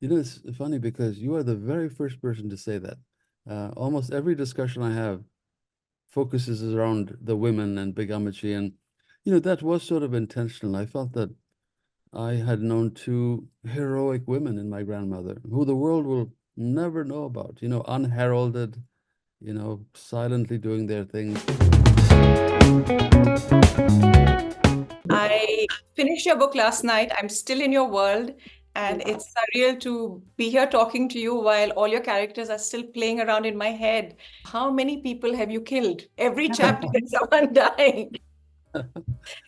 It's funny because you are the very first person to say that. Almost every discussion I have focuses around the women and bigamy, and that was sort of intentional. I felt that I had known two heroic women in my grandmother who the world will never know about, unheralded, silently doing their thing. I finished your book last night. I'm still in your world, and it's surreal to be here talking to you while all your characters are still playing around in my head. How many people have you killed? Every chapter is someone dying.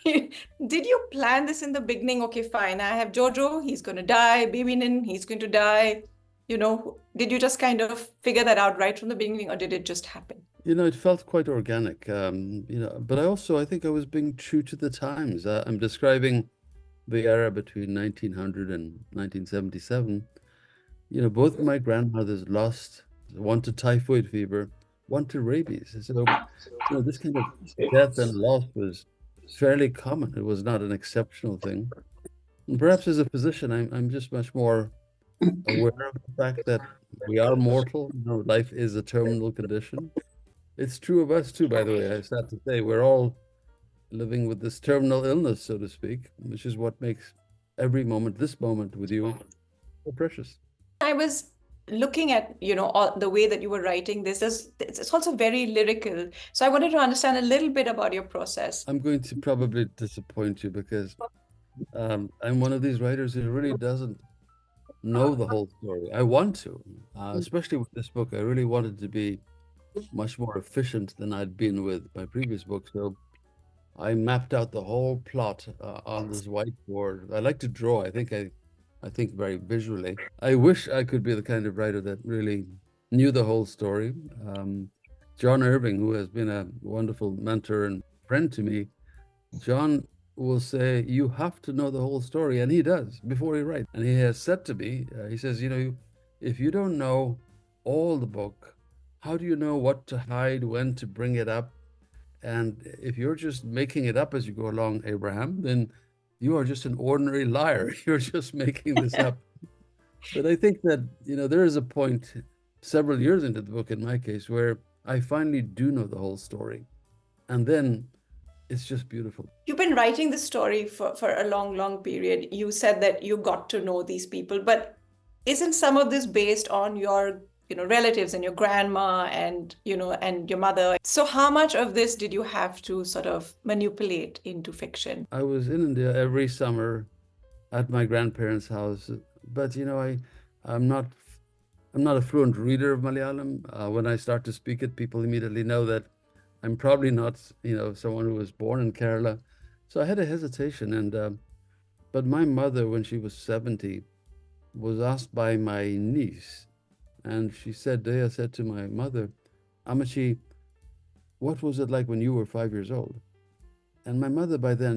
Did you plan this in the beginning? Okay, fine. I have Jojo, he's going to die. Baby Nin, he's going to die. Did you just kind of figure that out right from the beginning, or did it just happen? It felt quite organic, but I think I was being true to the times. I'm describing the era between 1900 and 1977. Both my grandmothers lost, one to typhoid fever, one to rabies. So, this kind of death and loss was fairly common. It was not an exceptional thing. And perhaps as a physician, I'm just much more aware of the fact that we are mortal. Life is a terminal condition. It's true of us too, by the way. I have to say, we're all living with this terminal illness, so to speak, which is what makes every moment, this moment with you, so precious. I was looking at, all the way that you were writing this is it's also very lyrical. So I wanted to understand a little bit about your process. I'm going to probably disappoint you because I'm one of these writers who really doesn't know the whole story. I want to, especially with this book. I really wanted to be much more efficient than I'd been with my previous book. So I mapped out the whole plot on this whiteboard. I like to draw. I think very visually. I wish I could be the kind of writer that really knew the whole story. John Irving, who has been a wonderful mentor and friend to me, John will say, "You have to know the whole story," and he does before he writes. And he has said to me, he says, if you don't know all the book, how do you know what to hide, when to bring it up? And if you're just making it up as you go along, Abraham, then you are just an ordinary liar. You're just making this up. But I think that, there is a point several years into the book, in my case, where I finally do know the whole story. And then it's just beautiful. You've been writing this story for a long, long period. You said that you got to know these people, but isn't some of this based on your relatives and your grandma and and your mother? So how much of this did you have to sort of manipulate into fiction? I was in India every summer at my grandparents' house, but I'm not I'm not a fluent reader of Malayalam. When I start to speak it, people immediately know that I'm probably not, someone who was born in Kerala. So I had a hesitation, and but my mother, when she was 70, was asked by my niece, and she said, Dea said to my mother, Amachi, what was it like when you were 5 years old? And my mother, by then,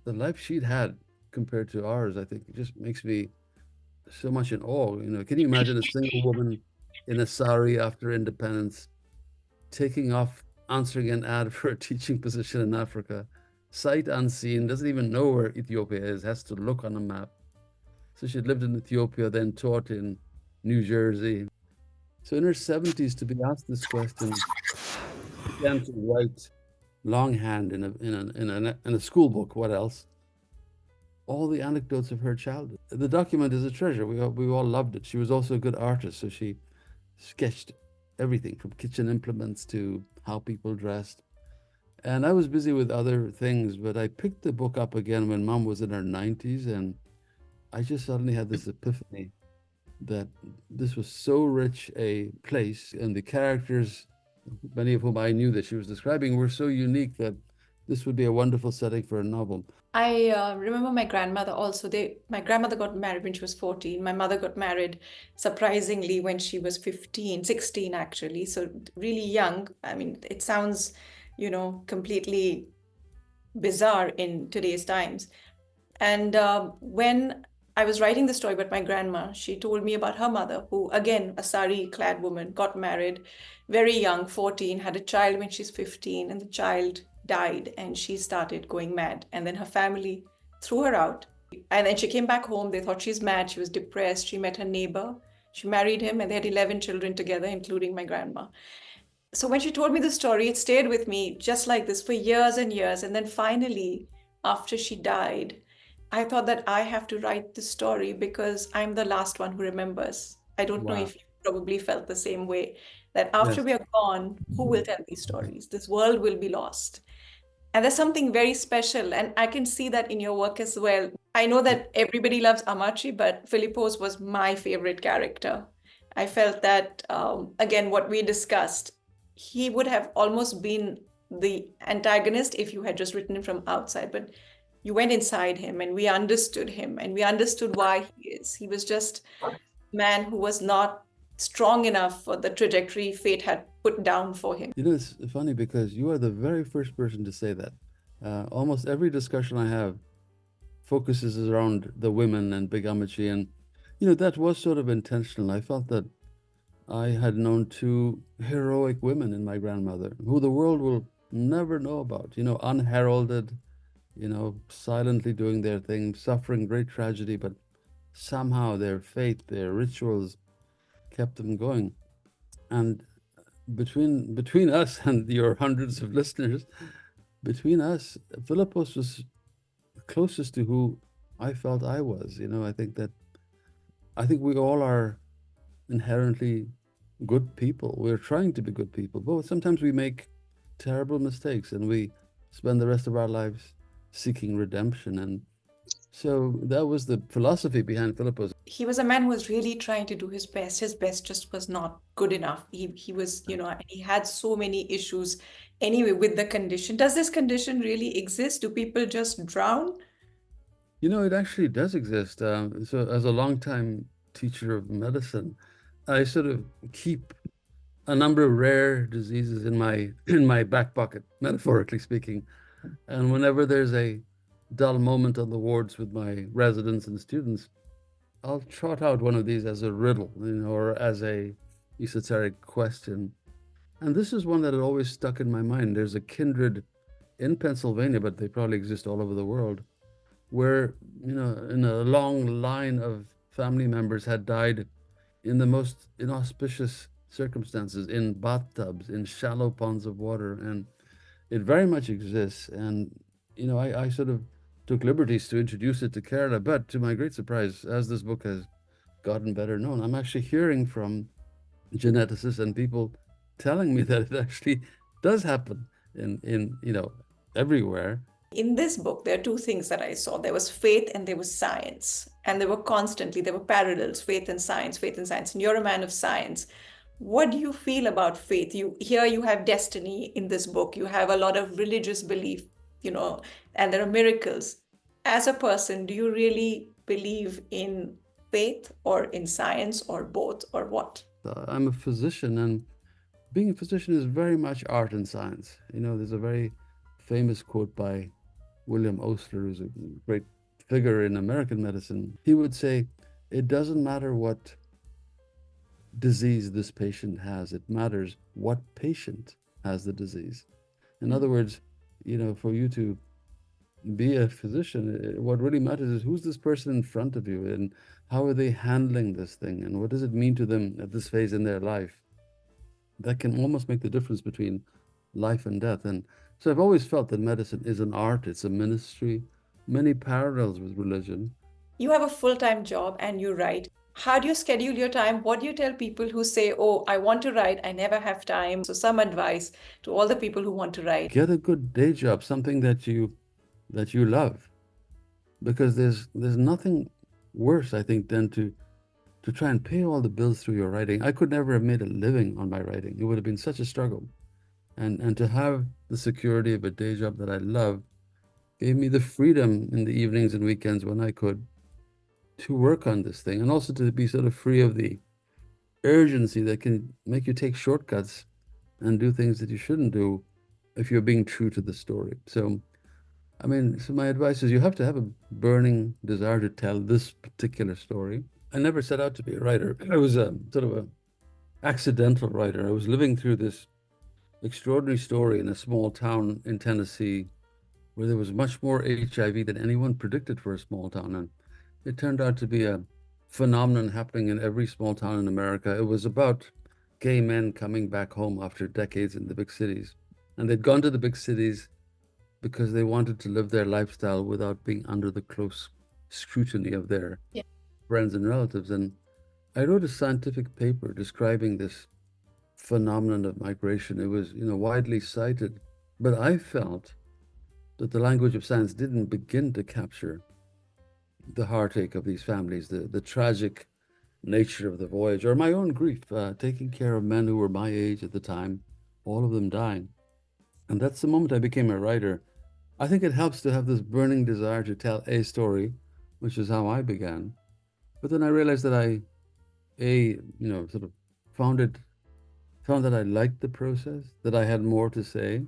the life she'd had compared to ours, I think it just makes me so much in awe. Can you imagine a single woman in a sari after independence taking off, answering an ad for a teaching position in Africa, sight unseen, doesn't even know where Ethiopia is, has to look on a map. So she'd lived in Ethiopia, then taught in New Jersey. So in her 70s, to be asked this question, began to write longhand in a school book. What else? All the anecdotes of her childhood. The document is a treasure. We all loved it. She was also a good artist, so she sketched everything from kitchen implements to how people dressed. And I was busy with other things, but I picked the book up again when Mom was in her 90s, and I just suddenly had this epiphany that this was so rich a place, and the characters, many of whom I knew that she was describing, were so unique that this would be a wonderful setting for a novel. I remember my grandmother also. My grandmother got married when she was 14. My mother got married surprisingly when she was 15, 16 actually. So really young. I mean, it sounds, completely bizarre in today's times. And when I was writing the story about my grandma, she told me about her mother, who, again, a sari-clad woman, got married very young, 14, had a child when she's 15, and the child died, and she started going mad. And then her family threw her out, And then she came back home. They thought she's mad. She was depressed. She met her neighbor. She married him, and they had 11 children together, including my grandma. So when she told me the story, it stayed with me just like this for years and years. And then finally, after she died, I thought that I have to write this story because I'm the last one who remembers. I don't know Wow. if you probably felt the same way, that after Yes. we are gone, who will tell these stories? This world will be lost. And there's something very special, and I can see that in your work as well. I know that everybody loves Amachi, but Philippos was my favorite character. I felt that, again, what we discussed, he would have almost been the antagonist if you had just written him from outside, but you went inside him and we understood him and we understood why he is. He was just a man who was not strong enough for the trajectory fate had put down for him. You know, it's funny because you are the very first person to say that. Almost every discussion I have focuses around the women and bigamachi, and you know that was sort of intentional. I felt that I had known two heroic women in my grandmother who the world will never know about. You know, unheralded, you know, silently doing their thing, suffering great tragedy, but somehow their faith, their rituals kept them going. And between us and your hundreds of listeners, between us, Philippos was closest to who I felt I was. You know, I think we all are inherently good people. We're trying to be good people, but sometimes we make terrible mistakes and we spend the rest of our lives seeking redemption. And so that was the philosophy behind Philippos. He was a man who was really trying to do his best. His best just was not good enough. He was, he had so many issues anyway with the condition. Does this condition really exist? Do people just drown? You know, it actually does exist. So, as a longtime teacher of medicine, I sort of keep a number of rare diseases in my back pocket, metaphorically speaking. And whenever there's a dull moment on the wards with my residents and students, I'll trot out one of these as a riddle, you know, or as a esoteric question. And this is one that had always stuck in my mind. There's a kindred in Pennsylvania, but they probably exist all over the world, where, you know, in a long line of family members had died in the most inauspicious circumstances, in bathtubs, in shallow ponds of water. And it very much exists. And, you know, I sort of took liberties to introduce it to Kerala. But to my great surprise, as this book has gotten better known, I'm actually hearing from geneticists and people telling me that it actually does happen in you know, everywhere. In this book, there are two things that I saw. There was faith and there was science. And there were parallels, faith and science, faith and science. And you're a man of science. What do you feel about faith? You have destiny in this book. You have a lot of religious belief, and there are miracles. As a person, do you really believe in faith or in science or both or what? I'm a physician, and being a physician is very much art and science. You know, there's a very famous quote by William Osler, who's a great figure in American medicine. He would say, it doesn't matter what disease this patient has, it matters what patient has the disease. In other words, you know, for you to be a physician, what really matters is who's this person in front of you and how are they handling this thing and what does it mean to them at this phase in their life. That can almost make the difference between life and death. And so I've always felt that medicine is an art, it's a ministry, many parallels with religion. You have a full-time job and you write. How do you schedule your time? What do you tell people who say, oh, I want to write, I never have time? So some advice to all the people who want to write. Get a good day job, something that you love, because there's nothing worse, I think, than to try and pay all the bills through your writing. I could never have made a living on my writing. It would have been such a struggle. And to have the security of a day job that I love gave me the freedom in the evenings and weekends when I could to work on this thing, and also to be sort of free of the urgency that can make you take shortcuts and do things that you shouldn't do if you're being true to the story. So, I mean, so my advice is you have to have a burning desire to tell this particular story. I never set out to be a writer. I was a sort of a accidental writer. I was living through this extraordinary story in a small town in Tennessee where there was much more HIV than anyone predicted for a small town. And it turned out to be a phenomenon happening in every small town in America. It was about gay men coming back home after decades in the big cities. And they'd gone to the big cities because they wanted to live their lifestyle without being under the close scrutiny of their Yeah. friends and relatives. And I wrote a scientific paper describing this phenomenon of migration. It was, widely cited, but I felt that the language of science didn't begin to capture the heartache of these families, the tragic nature of the voyage, or my own grief, taking care of men who were my age at the time, all of them dying. And that's the moment I became a writer. I think it helps to have this burning desire to tell a story, which is how I began. But then I realized that sort of found it, found that I liked the process, that I had more to say.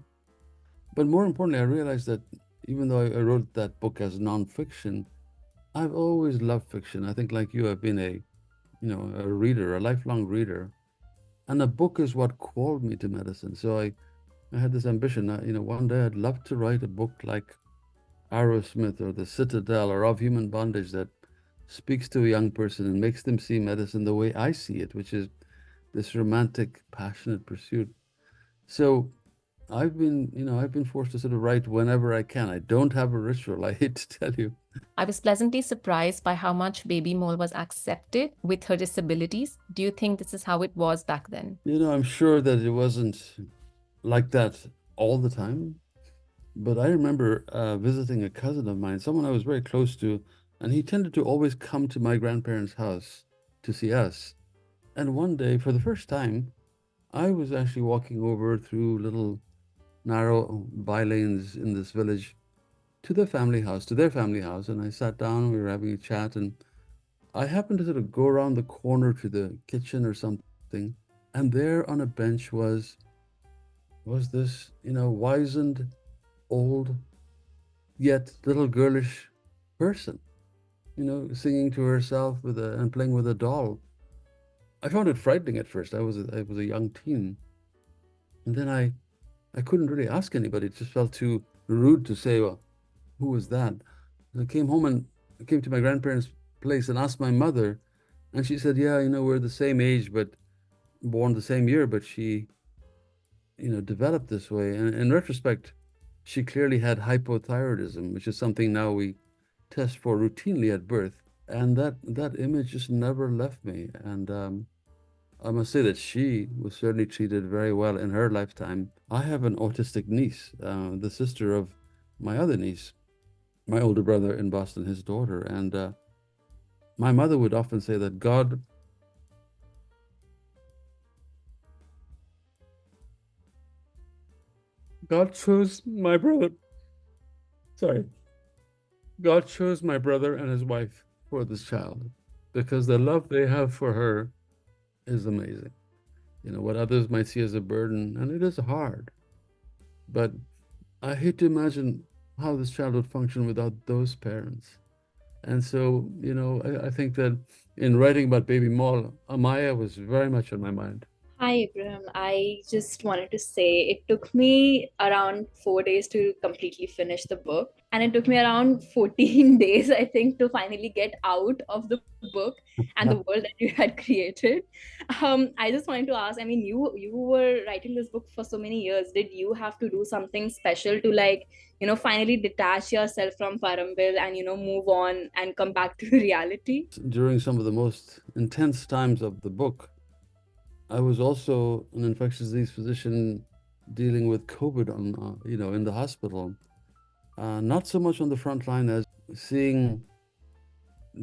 But more importantly, I realized that even though I wrote that book as nonfiction, I've always loved fiction. I think, like you, I've been a reader, a lifelong reader, and a book is what called me to medicine. So I had this ambition. One day I'd love to write a book like Aerosmith or The Citadel or Of Human Bondage that speaks to a young person and makes them see medicine the way I see it, which is this romantic, passionate pursuit. So I've been forced to sort of write whenever I can. I don't have a ritual. I hate to tell you. I was pleasantly surprised by how much Baby Mole was accepted with her disabilities. Do you think this is how it was back then? I'm sure that it wasn't like that all the time, but I remember visiting a cousin of mine, someone I was very close to, and he tended to always come to my grandparents' house to see us. And one day, for the first time, I was actually walking over through little narrow by lanes in this village to their family house, and I sat down, we were having a chat, and I happened to sort of go around the corner to the kitchen or something, and there on a bench was this, wizened, old, yet little girlish person, singing to herself and playing with a doll. I found it frightening at first. I was a young teen, and then I couldn't really ask anybody. It just felt too rude to say, well, who was that? And I came home and I came to my grandparents' place and asked my mother, and she said, yeah, we're the same age, but born the same year, but she, developed this way. And in retrospect, she clearly had hypothyroidism, which is something now we test for routinely at birth. And that image just never left me. And I must say that she was certainly treated very well in her lifetime. I have an autistic niece, the sister of my other niece, my older brother in Boston, his daughter. And my mother would often say that God chose my brother. Sorry. God chose my brother and his wife for this child because the love they have for her is amazing. What others might see as a burden, and it is hard, but I hate to imagine how this child would function without those parents. And so, I think that in writing about Baby Mall, Amaya was very much on my mind. Hi, Abraham. I just wanted to say it took me around 4 days to completely finish the book. And it took me around 14 days, I think, to finally get out of the book and the world that you had created. I just wanted to ask, I mean, you were writing this book for so many years. Did you have to do something special to finally detach yourself from Parambil and, move on and come back to reality? During some of the most intense times of the book, I was also an infectious disease physician dealing with COVID in the hospital. Not so much on the front line as seeing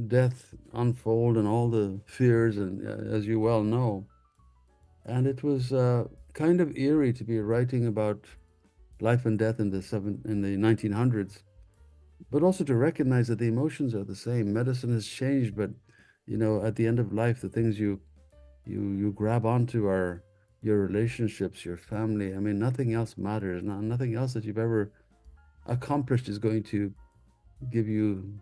death unfold and all the fears, and as you well know. And it was kind of eerie to be writing about life and death in the 1900s, but also to recognize that the emotions are the same. Medicine has changed, but at the end of life, the things you grab onto are your relationships, your family. I mean, nothing else matters. Nothing else that you've ever accomplished is going to give you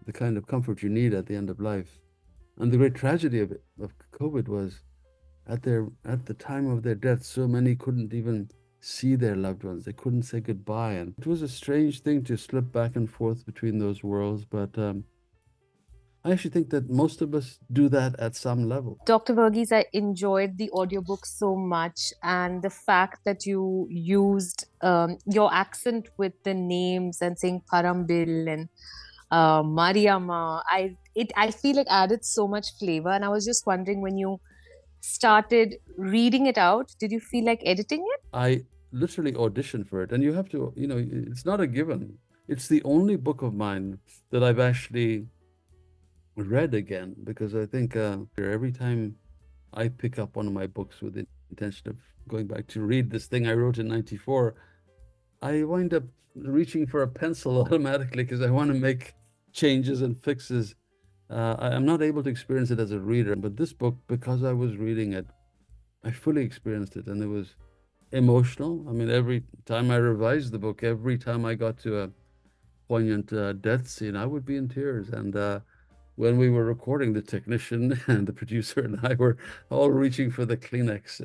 the kind of comfort you need at the end of life. And the great tragedy of COVID was at the time of their death, so many couldn't even see their loved ones. They couldn't say goodbye. And it was a strange thing to slip back and forth between those worlds. But I actually think that most of us do that at some level. Dr. Verghese, I enjoyed the audiobook so much, and the fact that you used your accent with the names and saying Parambil and Mariama, I feel it added so much flavor. And I was just wondering, when you started reading it out, did you feel like editing it? I literally auditioned for it, and you have to, it's not a given. It's the only book of mine that I've actually read again, because I think every time I pick up one of my books with the intention of going back to read this thing I wrote in '94, I wind up reaching for a pencil automatically because I want to make changes and fixes. I'm not able to experience it as a reader, but this book, because I was reading it, I fully experienced it, and it was emotional. I mean, every time I revised the book, every time I got to a poignant death scene, I would be in tears. And when we were recording, the technician and the producer and I were all reaching for the Kleenex.